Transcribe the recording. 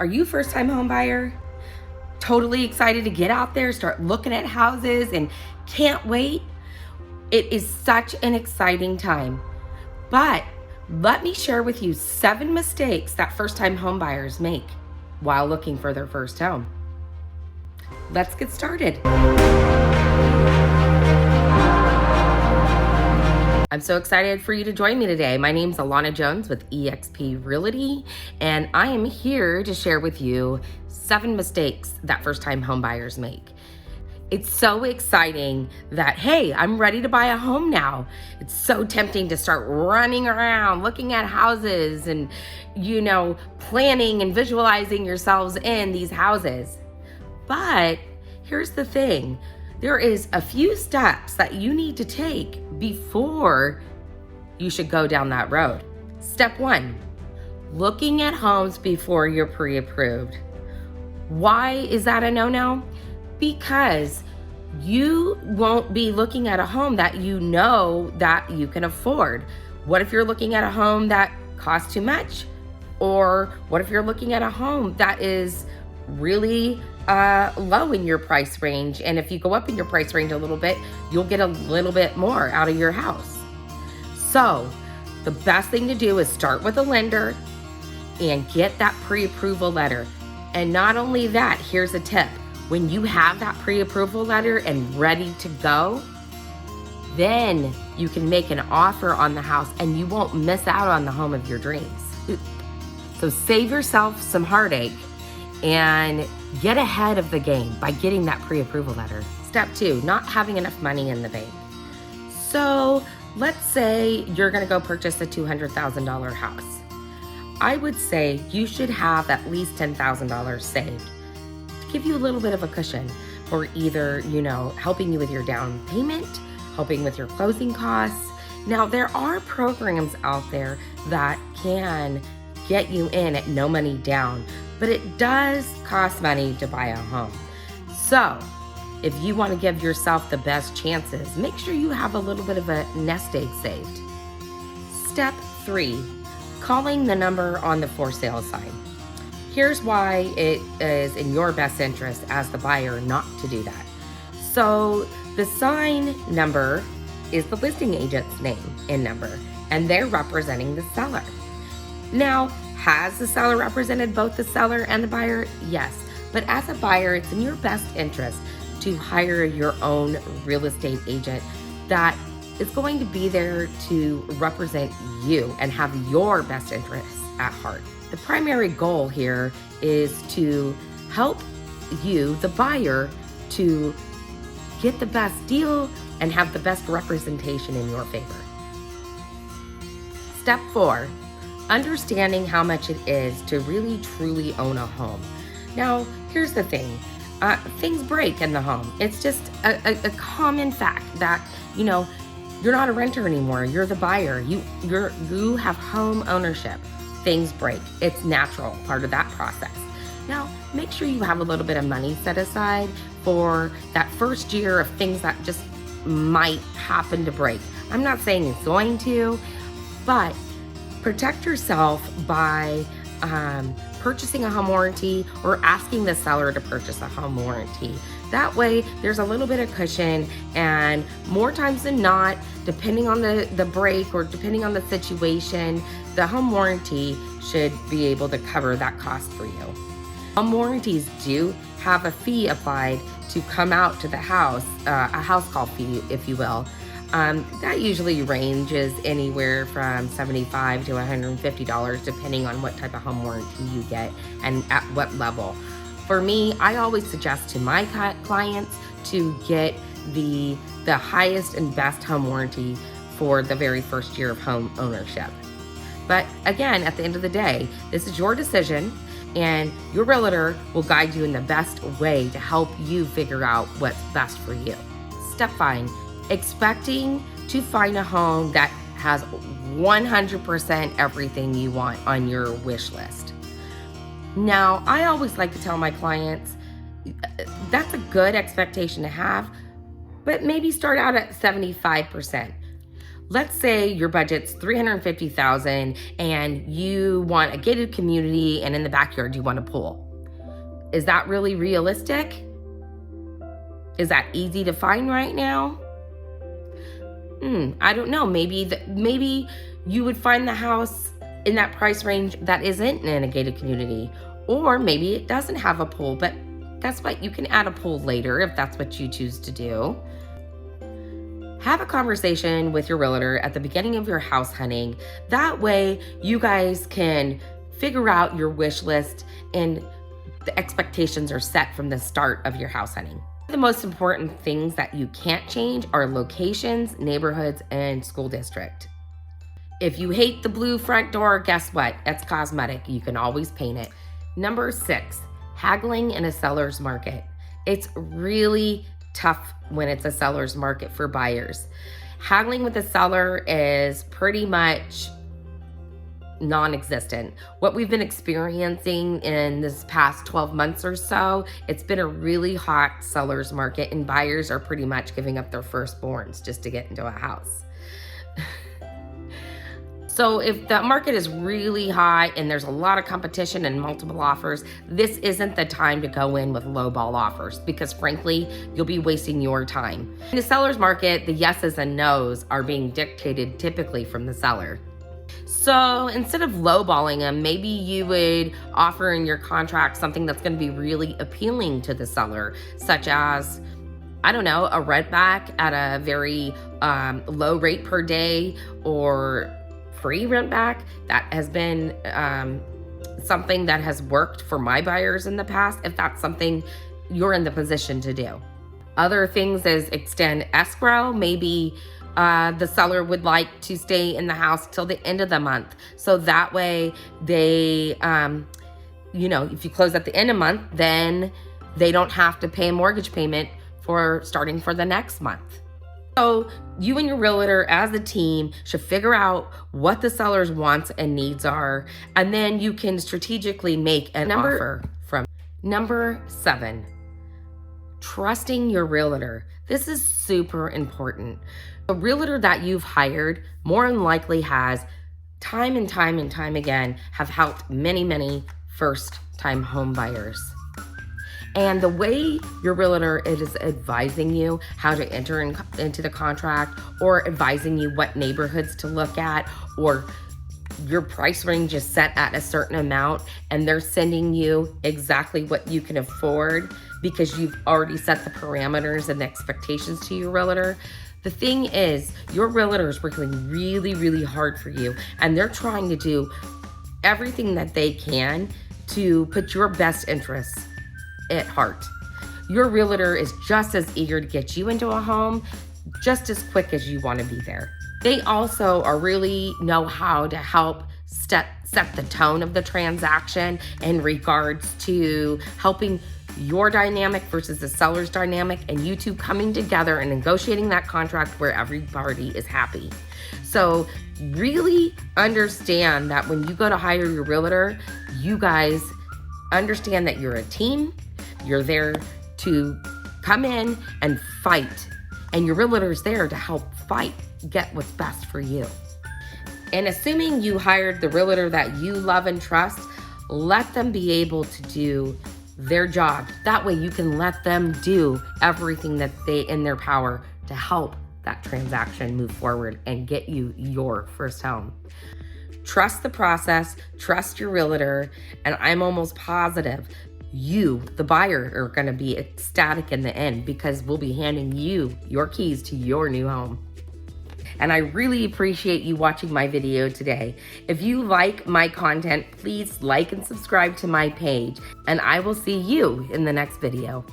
Are you a first-time home buyer? Totally excited to get out there, start looking at houses, and can't wait? It is such an exciting time. But let me share with you 7 mistakes that first-time home buyers make while looking for their first home. Let's get started. I'm so excited for you to join me today. My name's Alana Jones with eXp Realty, and I am here to share with you 7 mistakes that first-time home buyers make. It's so exciting that, hey, I'm ready to buy a home now. It's so tempting to start running around, looking at houses and, planning and visualizing yourselves in these houses. But here's the thing. There is a few steps that you need to take before you should go down that road. Step 1, looking at homes before you're pre-approved. Why is that a no-no? Because you won't be looking at a home that you know that you can afford. What if you're looking at a home that costs too much? Or what if you're looking at a home that is really low in your price range, and if you go up in your price range a little bit, you'll get a little bit more out of your house? So the best thing to do is start with a lender and get that pre-approval letter. And not only that, here's a tip. When you have that pre-approval letter and ready to go, then you can make an offer on the house and you won't miss out on the home of your dreams. So save yourself some heartache and get ahead of the game by getting that pre-approval letter. Step 2, not having enough money in the bank. So let's say you're gonna go purchase a $200,000 house. I would say you should have at least $10,000 saved to give you a little bit of a cushion for either, helping you with your down payment, helping with your closing costs. Now, there are programs out there that can get you in at no money down, but it does cost money to buy a home. So if you want to give yourself the best chances, make sure you have a little bit of a nest egg saved. Step 3, calling the number on the for sale sign. Here's why it is in your best interest as the buyer not to do that. So the sign number is the listing agent's name and number, and they're representing the seller. Now, has the seller represented both the seller and the buyer? Yes. But as a buyer, it's in your best interest to hire your own real estate agent that is going to be there to represent you and have your best interests at heart. The primary goal here is to help you, the buyer, to get the best deal and have the best representation in your favor. Step 4, understanding how much it is to really truly own a home. Now, here's the thing. Things break in the home. It's just a common fact that, you're not a renter anymore. You're the buyer. You have home ownership. Things break. It's natural, part of that process. Now, make sure you have a little bit of money set aside for that first year of things that just might happen to break. I'm not saying it's going to, but protect yourself by purchasing a home warranty or asking the seller to purchase a home warranty. That way, there's a little bit of cushion, and more times than not, depending on the break or depending on the situation, the home warranty should be able to cover that cost for you. Home warranties do have a fee applied to come out to the house, a house call fee, if you will. That usually ranges anywhere from $75 to $150, depending on what type of home warranty you get and at what level. For me, I always suggest to my clients to get the highest and best home warranty for the very first year of home ownership. But again, at the end of the day, this is your decision, and your realtor will guide you in the best way to help you figure out what's best for you. Step 5, expecting to find a home that has 100% everything you want on your wish list. Now, I always like to tell my clients, that's a good expectation to have, but maybe start out at 75%. Let's say your budget's $350,000 and you want a gated community and in the backyard you want a pool. Is that really realistic? Is that easy to find right now? I don't know. Maybe you would find the house in that price range that isn't in a gated community. Or maybe it doesn't have a pool, but guess what? You can add a pool later if that's what you choose to do. Have a conversation with your realtor at the beginning of your house hunting. That way you guys can figure out your wish list and the expectations are set from the start of your house hunting. The most important things that you can't change are locations, neighborhoods, and school district. If you hate the blue front door, guess what? It's cosmetic. You can always paint it. Number 6, haggling in a seller's market. It's really tough when it's a seller's market for buyers. Haggling with a seller is pretty much non-existent. What we've been experiencing in this past 12 months or so, it's been a really hot seller's market and buyers are pretty much giving up their firstborns just to get into a house. So if the market is really high and there's a lot of competition and multiple offers, this isn't the time to go in with lowball offers because frankly, you'll be wasting your time. In the seller's market, the yeses and nos are being dictated typically from the seller. So instead of lowballing them, maybe you would offer in your contract something that's going to be really appealing to the seller, such as, I don't know, a rent back at a very low rate per day or free rent back. That has been something that has worked for my buyers in the past, if that's something you're in the position to do. Other things is extend escrow. Maybe the seller would like to stay in the house till the end of the month. So that way they, if you close at the end of the month, then they don't have to pay a mortgage payment for starting for the next month. So you and your realtor as a team should figure out what the seller's wants and needs are, and then you can strategically make an offer from. Number 7, trusting your realtor. This is super important. A realtor that you've hired more than likely has time and time again have helped many first-time home buyers. And the way your realtor is advising you how to enter into the contract or advising you what neighborhoods to look at, or your price range is set at a certain amount and they're sending you exactly what you can afford because you've already set the parameters and the expectations to your realtor. The thing is, your realtor is working really hard for you and they're trying to do everything that they can to put your best interests at heart. Your realtor is just as eager to get you into a home just as quick as you want to be there. They also really know how to help set the tone of the transaction in regards to helping your dynamic versus the seller's dynamic and you two coming together and negotiating that contract where every party is happy. So really understand that when you go to hire your realtor, you guys understand that you're a team. You're there to come in and fight, and your realtor is there to help fight, get what's best for you. And assuming you hired the realtor that you love and trust, let them be able to do their job. That way you can let them do everything that they in their power to help that transaction move forward and get you your first home. Trust the process, trust your realtor, and I'm almost positive you, the buyer, are going to be ecstatic in the end because we'll be handing you your keys to your new home. And I really appreciate you watching my video today. If you like my content, please like and subscribe to my page, and I will see you in the next video.